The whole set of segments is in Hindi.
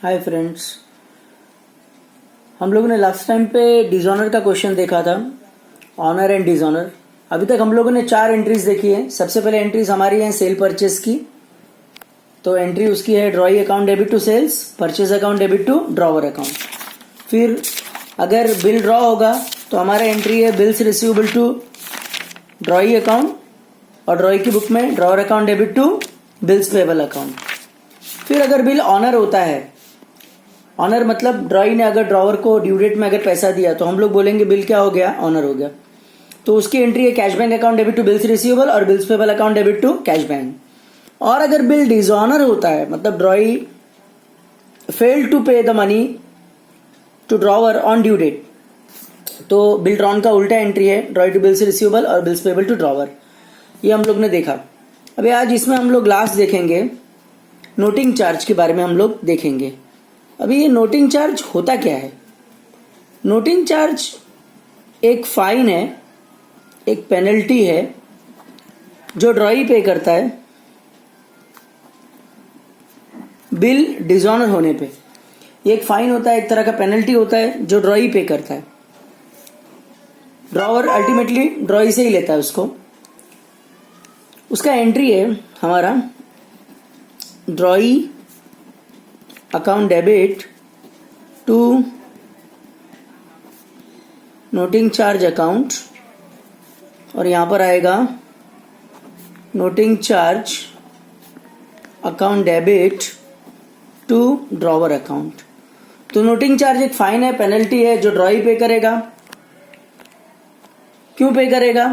हाय फ्रेंड्स, हम लोगों ने लास्ट टाइम पे डिजॉनर का क्वेश्चन देखा था, ऑनर एंड डिजॉनर। अभी तक हम लोगों ने 4 एंट्रीज देखी है। सबसे पहले एंट्रीज हमारी है सेल परचेस की। तो एंट्री उसकी है drawee account debit to sales, purchase account debit to drawer account. फिर अगर बिल ड्रॉ होगा तो हमारा एंट्री है bills receivable to drawee account, और ड्रॉई की बुक में drawer account debit to bills payable account. फिर अगर बिल ऑनर होता है, ऑनर मतलब ड्रॉई ने अगर ड्रॉवर को ड्यू डेट में अगर पैसा दिया तो हम लोग बोलेंगे बिल क्या हो गया, ऑनर हो गया। तो उसकी एंट्री है cash bank account debit to bills receivable और bills payable account debit to cash bank. और अगर बिल डिसऑनर होता है, मतलब drawee failed to pay the money to drawer on due date, तो बिल ड्रॉन का उल्टा एंट्री है ड्रॉई टू बिल्स रिसीवेबल और बिल्स पेबल टू ड्रॉवर। ये हम लोग ने देखा। अभी आज इसमें हम लोग लास्ट देखेंगे नोटिंग चार्ज के बारे में हम लोग देखेंगे। अभी ये नोटिंग चार्ज होता क्या है? नोटिंग चार्ज एक फाइन है, एक पेनल्टी है जो ड्रॉई पे करता है बिल डिसऑनर होने पे। ये एक फाइन होता है, एक तरह का पेनल्टी होता है जो ड्रॉई पे करता है। ड्रॉवर अल्टीमेटली ड्रॉई से ही लेता है उसको। उसका एंट्री है हमारा drawee account debit to noting charge account, और यहां पर आएगा noting charge account debit to drawer account. तो नोटिंग चार्ज एक फाइन है, पेनल्टी है जो ड्रॉई पे करेगा। क्यों पे करेगा?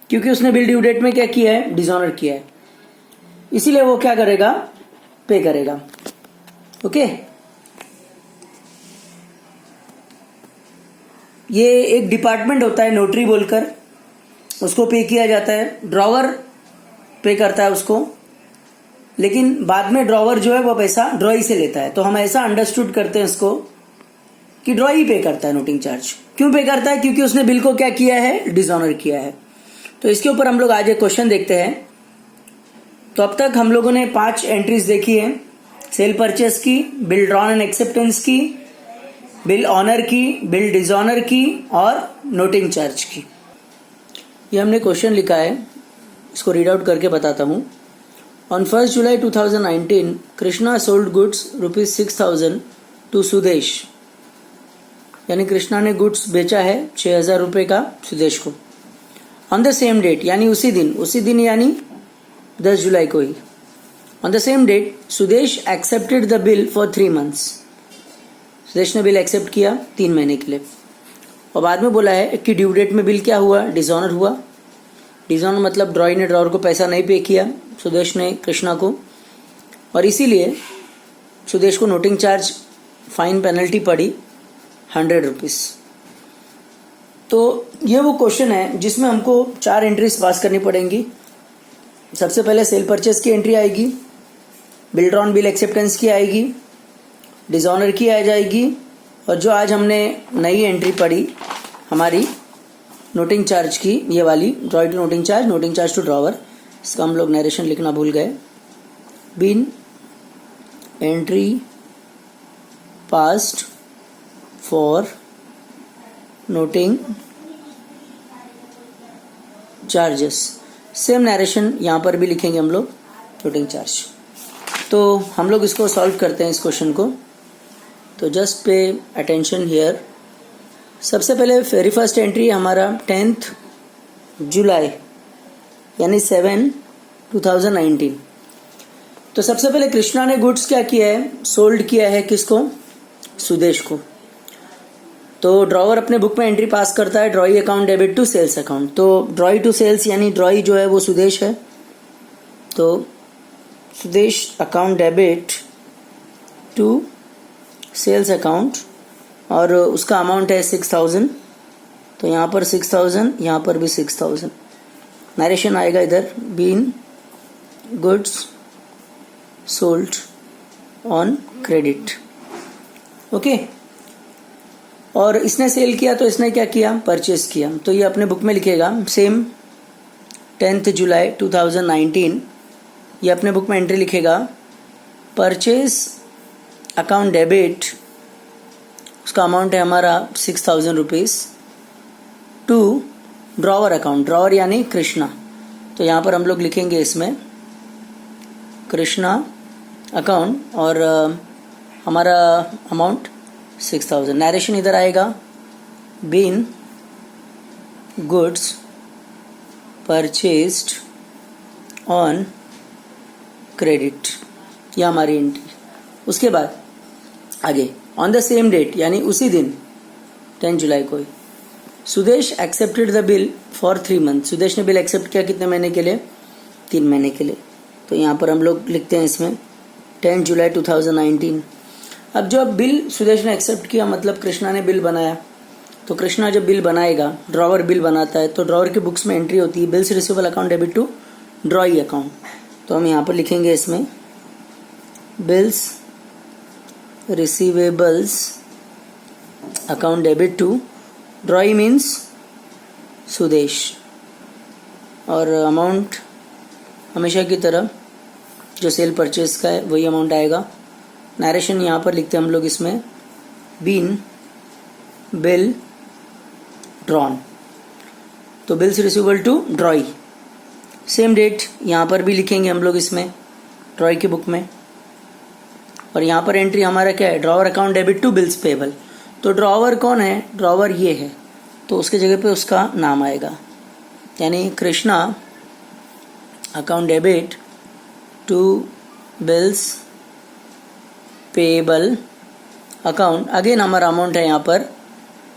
क्योंकि उसने बिल ड्यू डेट में क्या किया है, डिसऑनर किया है, इसीलिए वो क्या करेगा, पे करेगा। ओके, ये एक डिपार्टमेंट होता है नोटरी बोलकर, उसको पे किया जाता है। ड्रॉवर पे करता है उसको, लेकिन बाद में ड्रॉवर जो है वो पैसा ड्रॉई से लेता है। तो हम ऐसा अंडरस्टूड करते हैं इसको कि ड्रॉई पे करता है नोटिंग चार्ज। क्यों पे करता है? क्योंकि उसने बिल को क्या किया है, डिसऑनर किया है। तो इसके ऊपर हम लोग आज एक क्वेश्चन देखते हैं। तो अब तक हम लोगों ने 5 एंट्रीज देखी है, सेल परचेस की, बिल ड्रॉन एंड एक्सेप्टेंस की, बिल ऑनर की, बिल डिसऑनर की और नोटिंग चार्ज की। ये हमने क्वेश्चन लिखा है, इसको रीड आउट करके बताता हूँ। On 1 July 2019 Krishna sold goods ₹6,000 to Sudesh. यानी कृष्णा ने गुड्स बेचा है 6,000 रुपये का सुदेश को। ऑन द सेम डेट, यानी उसी दिन यानी 10 जुलाई को ही। On the same date Sudesh accepted the bill for 3 months। Sudesh ने बिल एक्सेप्ट किया 3 महीने के लिए। और बाद में बोला है कि ड्यू डेट में बिल क्या हुआ, डिसऑनर हुआ। डिसऑनर मतलब ड्रॉई ने ड्रॉवर को पैसा नहीं पे किया, सुदेश ने कृष्णा को, और इसीलिए सुदेश को नोटिंग चार्ज फाइन पेनल्टी पड़ी 100 रुपीज। तो ये वो क्वेश्चन है जिसमें हमको 4 एंट्रीज पास करनी पड़ेंगी। सबसे पहले सेल परचेस की एंट्री आएगी, बिल ड्रॉन बिल एक्सेप्टेंस की आएगी, डिसऑनर की आ जाएगी, और जो आज हमने नई एंट्री पढ़ी हमारी नोटिंग चार्ज की, ये वाली drawee to noting charge to drawer, इसका हम लोग नरेशन लिखना भूल गए। Being entry passed for noting charges, same narration यहाँ पर भी लिखेंगे हम लोग, नोटिंग चार्ज। तो हम लोग इसको सॉल्व करते हैं इस क्वेश्चन को। तो जस्ट पे अटेंशन हियर। सबसे पहले वेरी फर्स्ट एंट्री हमारा 10th जुलाई यानी 7, 2019। तो सबसे पहले कृष्णा ने गुड्स क्या किया है, सोल्ड किया है किसको, सुदेश को। तो ड्रॉवर अपने बुक में एंट्री पास करता है drawee account debit to sales account. तो ड्रॉई टू सेल्स यानी ड्रॉई जो है वो सुदेश है, तो Sudesh account debit to sales account, और उसका अमाउंट है 6,000। तो यहाँ पर 6,000, यहाँ पर भी 6,000। नरेशन आएगा इधर, being goods sold on credit. Okay, और इसने सेल किया तो इसने क्या किया, परचेस किया। तो ये अपने बुक में लिखेगा सेम 10th जुलाई 2019, ये अपने बुक में एंट्री लिखेगा, परचेज अकाउंट डेबिट, उसका अमाउंट है हमारा 6,000 rupees to drawer account, drawer यानी कृष्णा। तो यहाँ पर हम लोग लिखेंगे इसमें कृष्णा अकाउंट और हमारा अमाउंट 6,000। नरेशन इधर आएगा, being goods purchased on credit, यह हमारी एंट्री। उसके बाद आगे ऑन द सेम डेट यानी उसी दिन 10 जुलाई को Sudesh accepted the bill for 3 month. Sudesh ने बिल एक्सेप्ट किया कितने महीने के लिए? 3 महीने के लिए। तो यहाँ पर हम लोग लिखते हैं इसमें 10 जुलाई 2019। अब जब बिल सुदेश ने एक्सेप्ट किया मतलब कृष्णा ने बिल बनाया, तो कृष्णा जब बिल बनाएगा, ड्रॉवर बिल बनाता है, तो ड्रॉवर के बुक्स में एंट्री होती है bills receivable account debit to drawee account. तो हम यहाँ पर लिखेंगे इसमें bills receivables account debit to drawee means Sudesh, और अमाउंट हमेशा की तरह जो सेल परचेज का है वही अमाउंट आएगा। नरेशन यहाँ पर लिखते हैं हम लोग इसमें बीन बिल ड्रॉन, तो bills receivable to drawee. Same date यहाँ पर भी लिखेंगे हम लोग इसमें ड्रॉई की बुक में, और यहाँ पर एंट्री हमारा क्या है? Drawer account debit to bills payable. तो ड्रॉवर कौन है? ड्रॉवर ये है, तो उसके जगह पे उसका नाम आएगा, यानी Krishna account debit to bills payable account. Again हमारा अमाउंट है यहाँ पर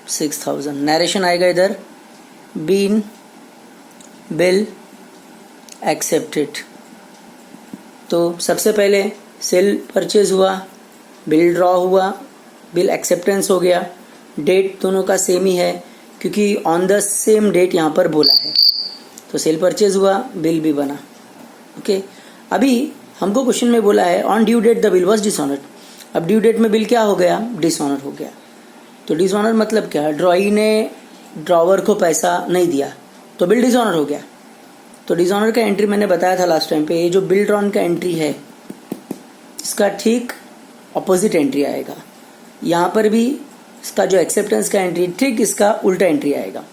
6,000। नरेशन आएगा इधर बीन बिल एक्सेप्टेड। तो सबसे पहले सेल परचेज हुआ, बिल ड्रॉ हुआ, बिल एक्सेप्टेंस हो गया। डेट दोनों का सेम ही है क्योंकि ऑन द सेम डेट यहाँ पर बोला है। तो सेल परचेज हुआ, बिल भी बना। ओके, अभी हमको क्वेश्चन में बोला है on due date the bill was dishonoured. अब ड्यू डेट में बिल क्या हो गया? डिसऑनर हो गया। तो डिसऑनर मतलब क्या? ड्रॉई ने ड्रॉवर को पैसा नहीं दिया तो बिल डिसऑनर हो गया। तो डिसऑनर का एंट्री मैंने बताया था लास्ट टाइम पे, ये जो बिल ड्रॉन का एंट्री है इसका ठीक ऑपोजिट एंट्री आएगा। यहाँ पर भी इसका जो एक्सेप्टेंस का एंट्री ठीक इसका उल्टा एंट्री आएगा।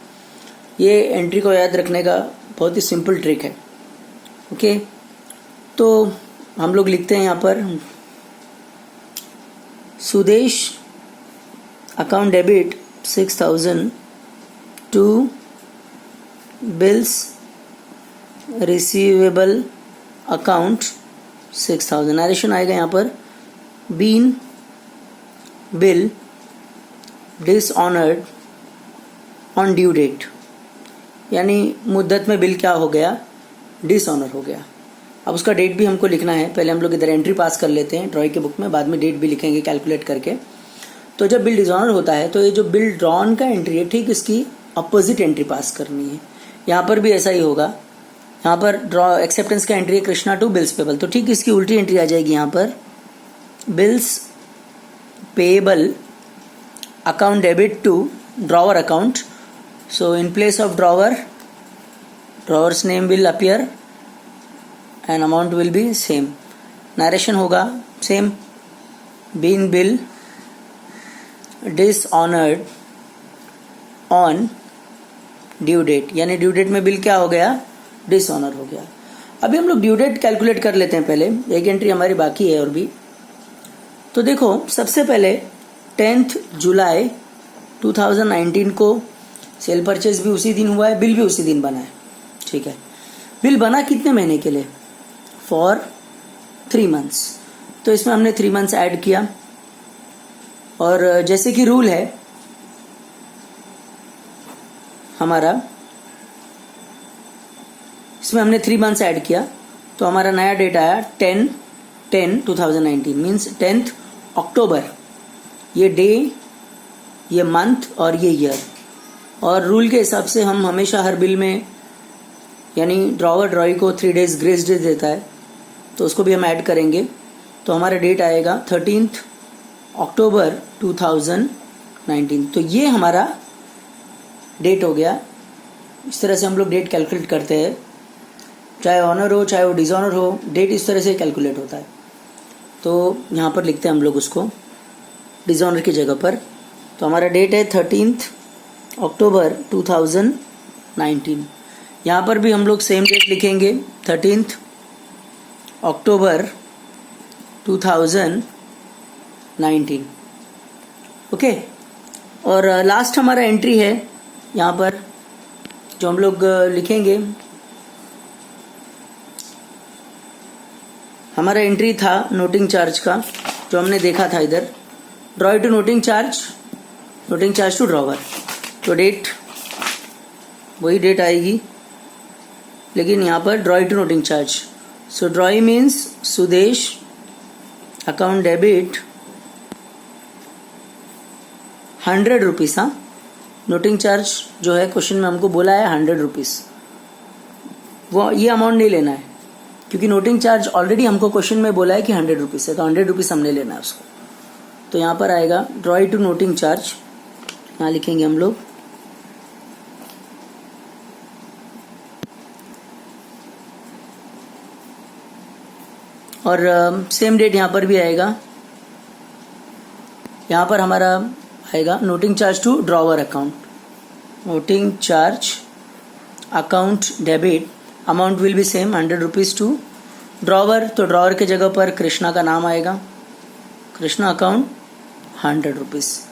ये एंट्री को याद रखने का बहुत ही सिंपल ट्रिक है। ओके, तो हम लोग लिखते हैं यहाँ पर Sudesh account debit 6,000 to bills receivable account 6,000। Narration आएगा यहाँ पर being bill dishonoured on due date, यानी मुद्दत में बिल क्या हो गया? डिसऑनर हो गया। अब उसका डेट भी हमको लिखना है। पहले हम लोग इधर एंट्री पास कर लेते हैं ड्रॉई के बुक में, बाद में डेट भी लिखेंगे कैलकुलेट करके। तो जब बिल डिसऑनर होता है तो ये जो बिल ड्रॉन का एंट्री है ठीक इसकी अपोजिट एंट्री पास करनी है। यहाँ पर भी ऐसा ही होगा। यहाँ पर ड्रॉ एक्सेप्टेंस का एंट्री है कृष्णा टू बिल्स पेबल, तो ठीक इसकी उल्टी एंट्री आ जाएगी यहाँ पर bills payable account debit to drawer account. So in place of drawer, drawer's name will appear and amount will be same. Narration होगा same been bill dishonoured on due date, यानी ड्यू डेट में बिल क्या हो गया? डिसऑनर हो गया। अभी हम लोग ड्यू डेट कैलकुलेट कर लेते हैं। पहले एक एंट्री हमारी बाकी है और भी। तो देखो सबसे पहले 10 जुलाई 2019 को सेल परचेज भी उसी दिन हुआ है, बिल भी उसी दिन बना है। ठीक है, बिल बना कितने महीने के लिए? For 3 months. तो इसमें हमने 3 मंथ्स ऐड किया, और जैसे कि रूल है हमारा, इसमें हमने 3 मंथ्स ऐड किया तो हमारा नया डेट आया 10/10/2019 मीन्स 10 अक्टूबर। ये डे, ये मंथ और ये ईयर। और रूल के हिसाब से हम हमेशा हर बिल में, यानी ड्रॉवर ड्रॉई को 3 डेज ग्रेस डे देता है, तो उसको भी हम ऐड करेंगे। तो हमारा डेट आएगा 13 अक्टूबर 2019। तो ये हमारा डेट हो गया। इस तरह से हम लोग डेट कैलकुलेट करते हैं, चाहे ऑनर हो चाहे वो डिसऑनर हो, डेट इस तरह से कैलकुलेट होता है। तो यहाँ पर लिखते हैं हम लोग उसको डिसऑनर की जगह पर। तो हमारा डेट है 13 अक्टूबर 2019। यहाँ पर भी हम लोग सेम डेट लिखेंगे 13 अक्टूबर 2019। ओके। और लास्ट हमारा एंट्री है यहाँ पर जो हम लोग लिखेंगे, हमारा एंट्री था नोटिंग चार्ज का जो हमने देखा था इधर, draw to noting charge to drawer. तो डेट वही डेट आएगी, लेकिन यहाँ पर draw to noting charge. So drawee means Sudesh, account debit 100 rupees. हाँ, नोटिंग चार्ज जो है क्वेश्चन में हमको बोला है 100 रुपीज़, वो ये अमाउंट नहीं लेना है क्योंकि नोटिंग चार्ज ऑलरेडी हमको क्वेश्चन में बोला है कि 100 रुपीज़ है, तो 100 रुपीज़ हमने लेना है उसको। तो यहाँ पर आएगा ड्रॉ टू नोटिंग चार्ज, यहाँ लिखेंगे हम लोग और सेम डेट यहाँ पर भी आएगा। यहाँ पर हमारा आएगा noting charge to drawer account, noting charge account debit, amount will be same 100 rupees to drawer. तो ड्रॉवर के जगह पर कृष्णा का नाम आएगा, कृष्णा अकाउंट 100 रुपीज़।